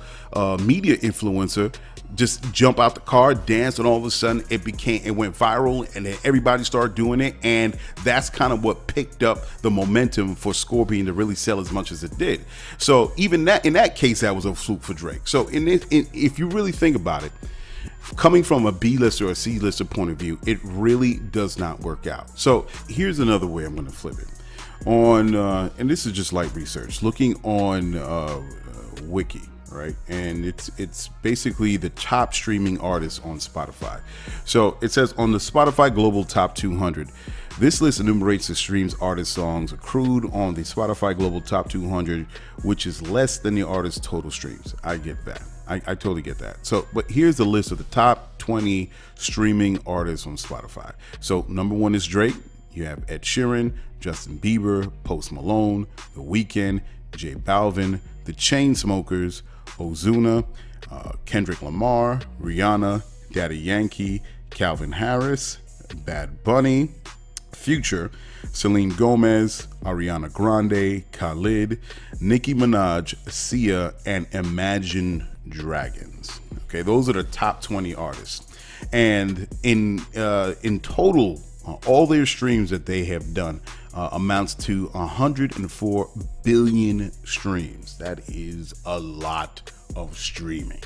media influencer just jump out the car, dance, and all of a sudden it went viral, and then everybody started doing it, and that's kind of what picked up the momentum for Scorpion to really sell as much as it did. So even that, in that case, that was a fluke for Drake. So if you really think about it, coming from a B-lister or a C-lister point of view, it really does not work out. So here's another way I'm going to flip it. And this is just light research, looking on Wiki, right? And it's basically the top streaming artists on Spotify. So it says on the Spotify Global Top 200, this list enumerates the streams, artist songs accrued on the Spotify Global Top 200, which is less than the artist's total streams. I get that. I totally get that. So, but here's the list of the top 20 streaming artists on Spotify. So number 1 is Drake. You have Ed Sheeran, Justin Bieber, Post Malone, The Weeknd, J Balvin, The Chainsmokers, Ozuna, Kendrick Lamar, Rihanna, Daddy Yankee, Calvin Harris, Bad Bunny, Future, Selena Gomez, Ariana Grande, Khalid, Nicki Minaj, Sia, and Imagine Dragons. Okay, those are the top 20 artists. And in total, all their streams that they have done amounts to 104 billion streams. That is a lot of streaming.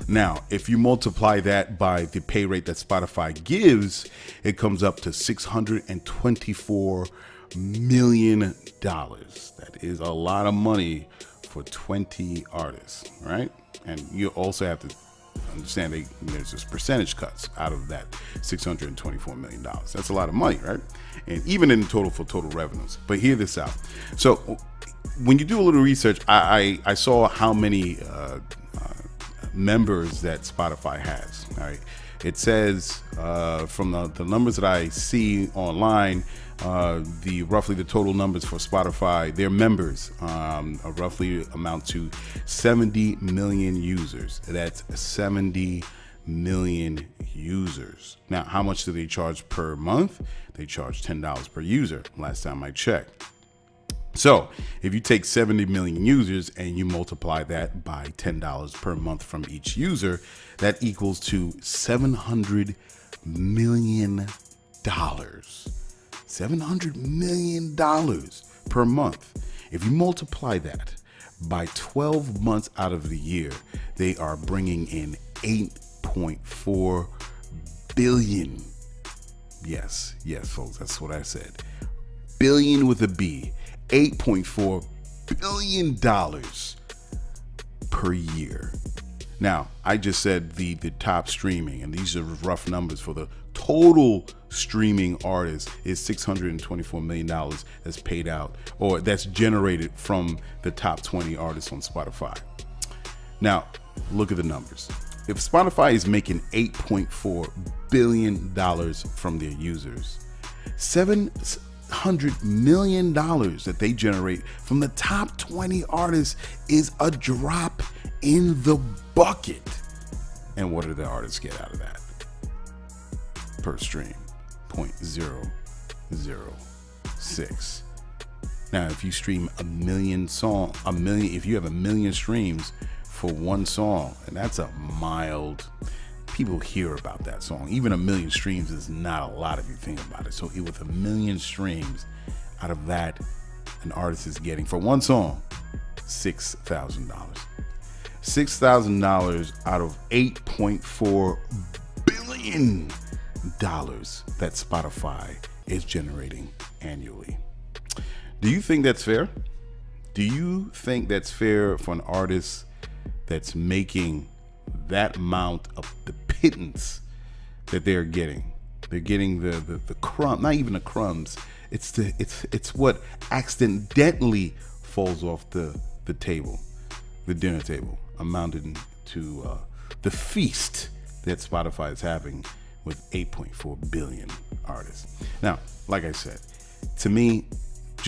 Now, if you multiply that by the pay rate that Spotify gives, it comes up to $624 million. That is a lot of money for 20 artists, right? And you also have to understand there's just percentage cuts out of that $624 million. That's a lot of money, right? And even in total for total revenues. But hear this out. So when you do a little research, I saw how many members that Spotify has. All right, it says from the numbers that I see online, roughly the total numbers for Spotify, their members roughly amount to 70 million users. That's 70 million users. Now, how much do they charge per month? They charge $10 per user, last time I checked. So if you take 70 million users and you multiply that by $10 per month from each user, that equals to $700 million. $700 million per month. If you multiply that by 12 months out of the year, they are bringing in 8.4 billion. Yes, folks, that's what I said. Billion with a B. $8.4 billion per year. Now, I just said the top streaming, and these are rough numbers for the total streaming artists is $624 million that's paid out, or that's generated from the top 20 artists on Spotify. Now, look at the numbers. If Spotify is making $8.4 billion from their users, $700 million that they generate from the top 20 artists is a drop in the bucket. And what do the artists get out of that? Per stream, 0.006. Now, if you stream if you have a million streams for one song, and that's a mild, people hear about that song. Even a million streams is not a lot if you think about it. So with a million streams, out of that, an artist is getting, for one song, $6,000. $6,000 out of $8.4 billion that Spotify is generating annually. Do you think that's fair? Do you think that's fair for an artist that's making that amount of the pittance that they're getting? They're getting the crumb, not even the crumbs. It's what accidentally falls off the table, the dinner table, amounting to the feast that Spotify is having with 8.4 billion artists. Now, like I said, to me,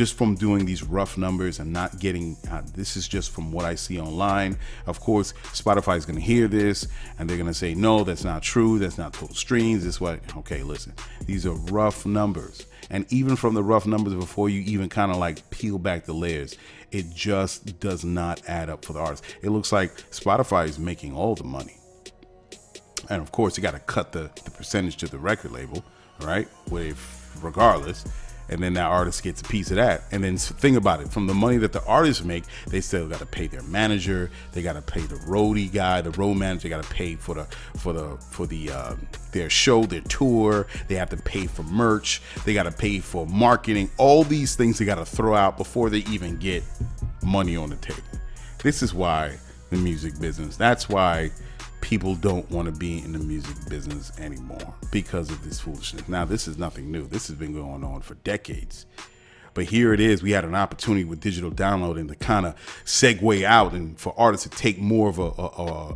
just from doing these rough numbers and not getting, this is just from what I see online. Of course, Spotify is going to hear this and they're going to say, no, that's not true. That's not total streams. This what, okay, listen, these are rough numbers. And even from the rough numbers, before you even kind of like peel back the layers, it just does not add up for the artist. It looks like Spotify is making all the money. And of course, you got to cut the percentage to the record label, right? Regardless. And then that artist gets a piece of that. And then think about it, from the money that the artists make, they still got to pay their manager, they got to pay the roadie guy, the road manager, got to pay for their show, their tour, they have to pay for merch, they got to pay for marketing, all these things they got to throw out before they even get money on the table. This is why the music business, that's why people don't want to be in the music business anymore, because of this foolishness. Now, this is nothing new. This has been going on for decades. But here it is. We had an opportunity with digital downloading to kind of segue out and for artists to take more of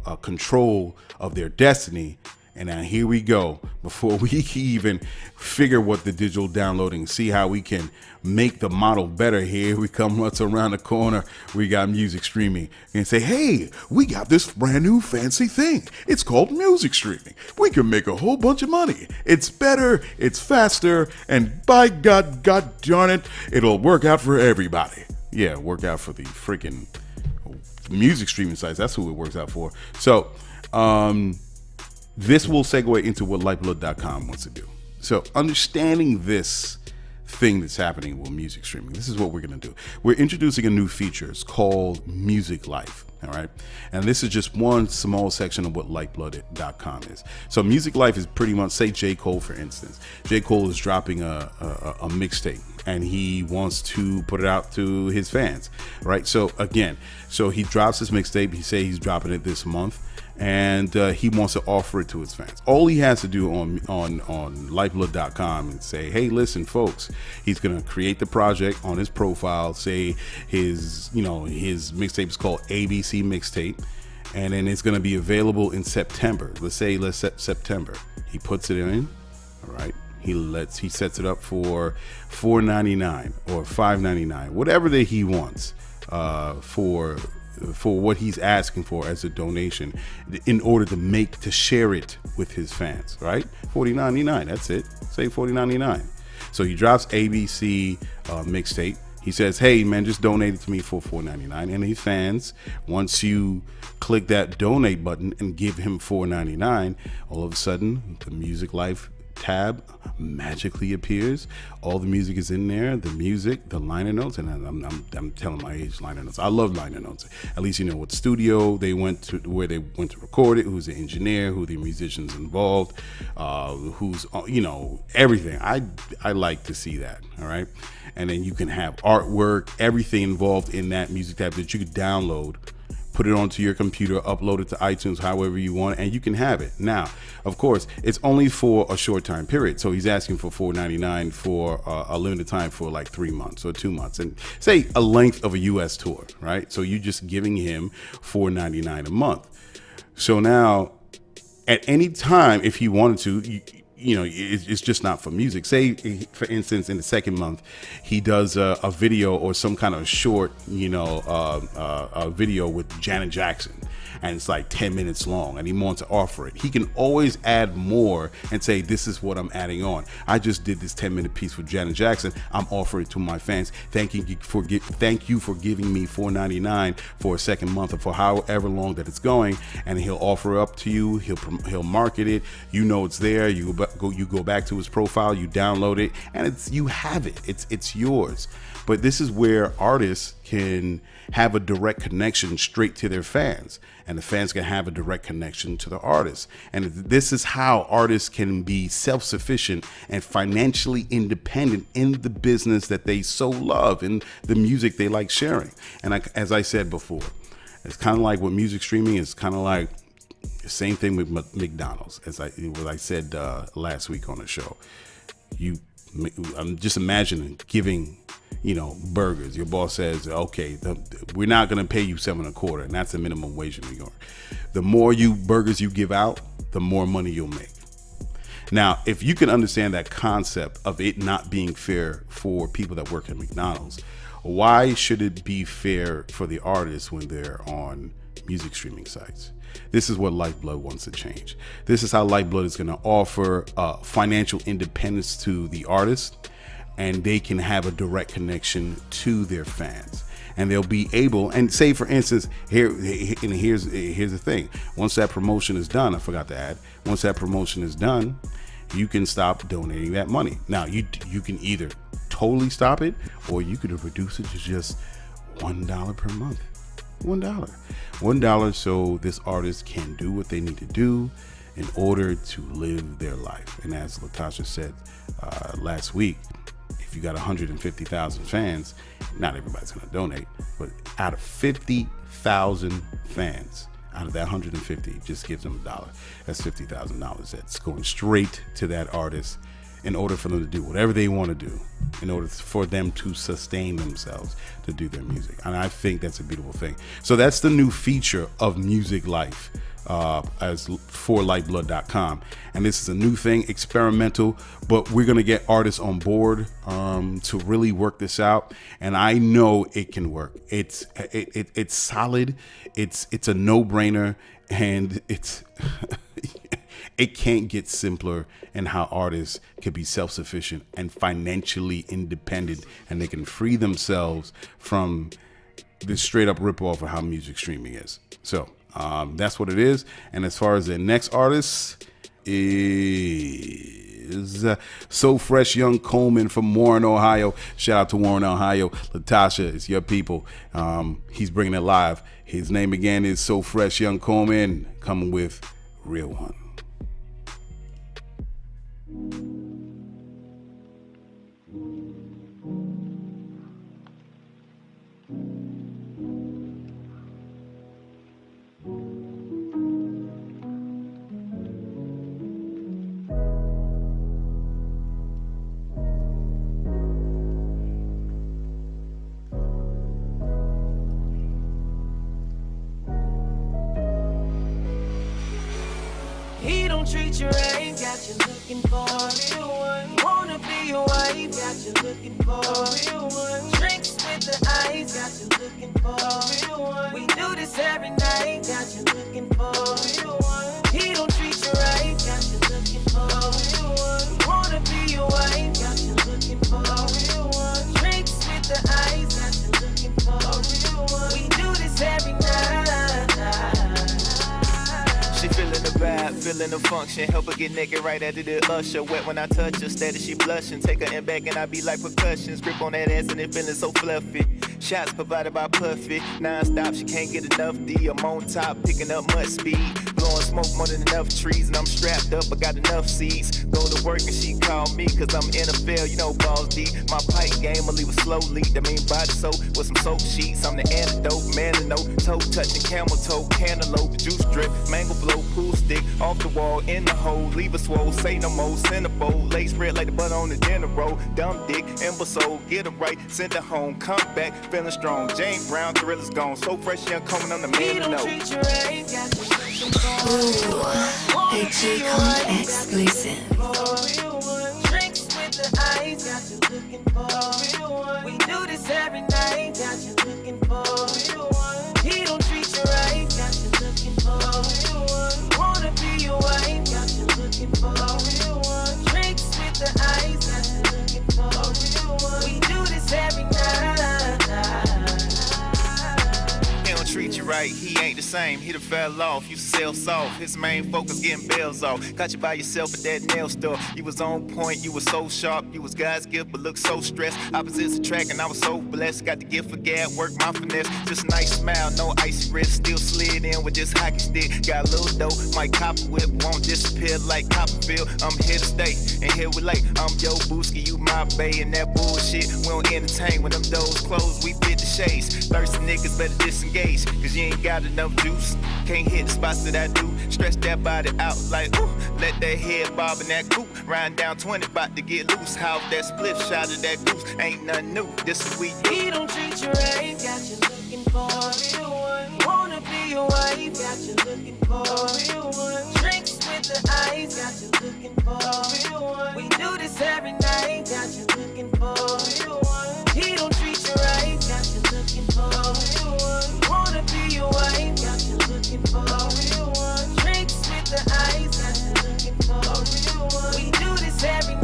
a control of their destiny. And now here we go. Before we can even figure what the digital downloading, see how we can make the model better, here we come, what's around the corner, we got music streaming. And say, hey, we got this brand new fancy thing. It's called music streaming. We can make a whole bunch of money. It's better, it's faster, and by God darn it, it'll work out for everybody. Yeah, work out for the freaking music streaming sites. That's who it works out for. So, this will segue into what Lyfeblood.com wants to do. So understanding this thing that's happening with music streaming, this is what we're going to do. We're introducing a new feature. It's called Music Life. All right. And this is just one small section of what Lyfeblood.com is. So Music Life is pretty much, say J. Cole, for instance. J. Cole is dropping a mixtape and he wants to put it out to his fans. Right. So again, he drops his mixtape. He say he's dropping it this month. And he wants to offer it to his fans. All he has to do on Lyfeblood.com and say, hey, listen, folks, he's going to create the project on his profile, say his mixtape is called ABC Mixtape, and then it's going to be available in September. Let's say September. He puts it in, all right. He sets it up for $4.99 or $5.99, whatever that he wants for what he's asking for as a donation in order to share it with his fans, right? $40.99, that's it. Say $40.99. So he drops ABC mixtape. He says, hey man, just donate it to me for $4.99. And his fans, once you click that donate button and give him $4.99, all of a sudden the Music Life tab magically appears. All the music is in there, the music, the liner notes, and I'm telling my age, liner notes. I love liner notes. At least you know what studio they went to, where they went to record it, who's the engineer, who the musicians involved, who's everything. I like to see that. All right, and then you can have artwork, everything involved in that music tab that you could download, put it onto your computer, upload it to iTunes, however you want, and you can have it. Now, of course, it's only for a short time period. So he's asking for $4.99 for a limited time for like 3 months or 2 months, and say a length of a US tour, right? So you're just giving him $4.99 a month. So now, at any time, if he wanted to, it's just not for music. Say, for instance, in the second month, he does a video or some kind of short, a video with Janet Jackson, and it's like 10 minutes long, and he wants to offer it. He can always add more and say, this is what I'm adding on. I just did this 10-minute piece with Janet Jackson. I'm offering it to my fans. Thank you for giving me $4.99 for a second month or for however long that it's going. And he'll offer up to you. He'll market it. You know it's there. You go back to his profile. You download it, and you have it. It's yours. But this is where artists can have a direct connection straight to their fans, and the fans can have a direct connection to the artists. And this is how artists can be self-sufficient and financially independent in the business that they so love, in the music they like sharing. And as I said before, it's kind of like what music streaming is, kind of like the same thing with McDonald's, as I said last week on the show. I'm just imagining giving, burgers. Your boss says, okay, we're not going to pay you $7.25, and that's the minimum wage in New York. The more burgers you give out, the more money you'll make. Now, if you can understand that concept of it not being fair for people that work at McDonald's, why should it be fair for the artists when they're on music streaming sites? This is what Lyfeblood wants to change. This is how Lyfeblood is going to offer financial independence to the artist, and they can have a direct connection to their fans. And they'll be able, and say for instance, here's the thing. Once that promotion is done, I forgot to add, once that promotion is done, you can stop donating that money. Now, you can either totally stop it, or you could reduce it to just $1 per month. $1 so this artist can do what they need to do in order to live their life. And as Latasha said last week, if you got 150,000 fans, not everybody's going to donate, but out of 50,000 fans, out of that 150, just gives them $1. That's $50,000 that's going straight to that artist in order for them to do whatever they want to do, in order for them to sustain themselves to do their music. And I think that's a beautiful thing. So that's the new feature of Music Life as for Lyfeblood.com. And this is a new thing, experimental, but we're going to get artists on board to really work this out. And I know it can work. It's solid. It's a no-brainer, and it's it can't get simpler in how artists can be self-sufficient and financially independent, and they can free themselves from this straight up ripoff of how music streaming is. So that's what it is. And as far as the next artist is SoFresh Yung Coleman from Warren, Ohio. Shout out to Warren, Ohio. Latasha, it's your people. He's bringing it live. His name again is SoFresh Yung Coleman, coming with Real One. He don't treat you right, got you looking for a real one. Wanna be your wife, got you looking for a real one. Drinks with the ice, got you looking for a real one. We do this every night, got you looking for a real one. He don't treat you right, got you looking for a real one. Wanna be your wife, got you looking for a real one. Drinks with the ice, got you looking for a real one. We do this every night. She feeling the vibe, feeling the function. Help her get naked right after the usher. Wet when I touch her, steady she blushing. Take her in back and I be like percussions. Grip on that ass and it feeling so fluffy. Shots provided by Puffy. Non-stop, she can't get enough D. I'm on top, picking up much speed. Blowing smoke more than enough trees. And I'm strapped up, I got enough seeds. Go to work and she call me, cause I'm NFL, you know, balls deep. My pipe game, I leave a slow leak. That mean body soap with some soap sheets. I'm the antidote, man to know. Toe touching, camel toe, cantaloupe, juice drip, mango flow, pool stick. Off the wall, in the hole, leave a swole, say no more, centerfold. Lay spread like the butter on the dinner roll. Dumb dick, imbecile, get it right, send it home, come back, feeling strong. James Brown, Thriller's gone, so fresh, young, coming on the man to know. Ooh, a GCOM exclusive. Drinks with the ice, got you looking for a real one. We do this every night, got you looking for a real one. He don't treat you right, got you looking for a real one. Wanna be your wife, got you looking for a real one. Drinks with the ice, got you looking for a real one. We do this every night. He don't treat you right, he ain't the same. He done fell off, used to sell soft. His main focus getting bells off. Got you by yourself at that nail store. You was on point, you was so sharp. You was God's gift, but look so stressed. Opposites attract, and I was so blessed. Got the gift for gab, work my finesse. Just a nice smile, no icy wrist. Still slid in with this hockey stick. Got a little dough, my copper whip won't disappear like Copperfield. I'm here to stay, and here we late. I'm Yo Booski, you my bae, and that bullshit we don't entertain. When them doors close, we fit the shades. Thirsty niggas better disengage, cause you ain't got enough juice. Can't hit the spots that I do. Stretch that body out like ooh. Let that head bob in that coupe. Riding down 20, about to get loose. How that split shot of that goose ain't nothing new. This is we do. He don't treat you right, got you looking for a real one. Wanna be your wife, got you looking for a real one. Drinks with with the ice, got you looking for a real one. We do this every night, got you looking for a real one. He don't treat you right, got you looking for a real one. Wanna be your wife, got you looking for a real one. Drinks with the ice, got you looking for a real one. We do this every night.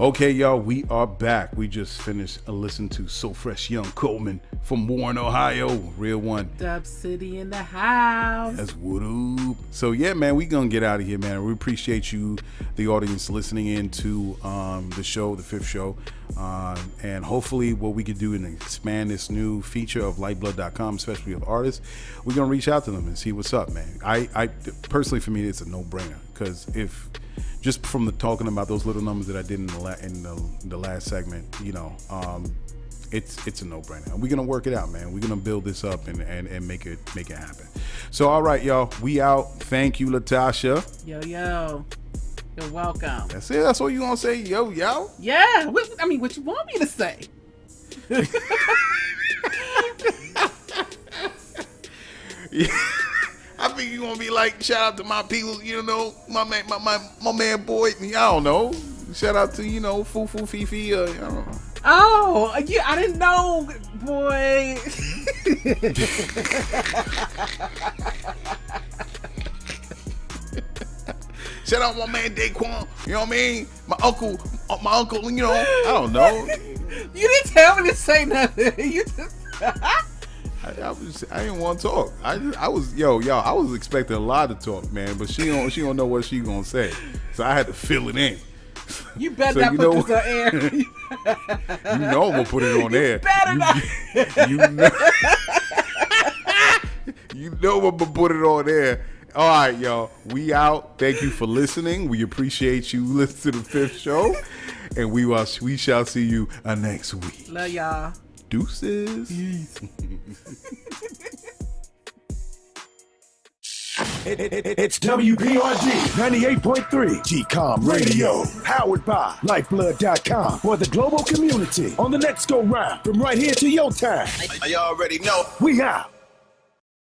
Okay, y'all, we are back. We just finished listening to SoFresh Yung Coleman from Warren, Ohio. Real one. Dub City in the house. That's whoop. So yeah, man, we gonna get out of here, man. We appreciate you, the audience, listening in to the show, the 5th show. And hopefully what we could do and expand this new feature of Lyfeblood.com, especially of artists, we're gonna reach out to them and see what's up, man. I personally, for me, it's a no-brainer, because if just from the talking about those little numbers that I did in the last segment, you know, it's a no-brainer. We're gonna work it out, man. We're gonna build this up and make it happen. So all right, y'all, we out. Thank you, Latasha. Yo. You're welcome. That's it. That's all you gonna say, yo. Yeah. What you want me to say? Yeah. I think you're gonna be like, shout out to my people, you know, my man boy, I don't know. Shout out to, you know, Fufu Fifi, I don't know. Oh, yeah, I didn't know, boy. Shout out my man Daquan, you know what I mean? My uncle, you know, I don't know. You didn't tell me to say nothing. You just I didn't want to talk. I was expecting a lot to talk, man, but she don't know what she gonna say, so I had to fill it in. You better not put this on air. You know I'm gonna put it on air. Better not. You know I'm gonna put it on air. All right, y'all, we out. Thank you for listening. We appreciate you listening to the 5th show, and we shall see you next week. Love y'all. Deuces. It's WPRD 98.3 GCOM Radio, powered by Lyfeblood.com for the global community. On the next go round, from right here to your town. You already know. We out.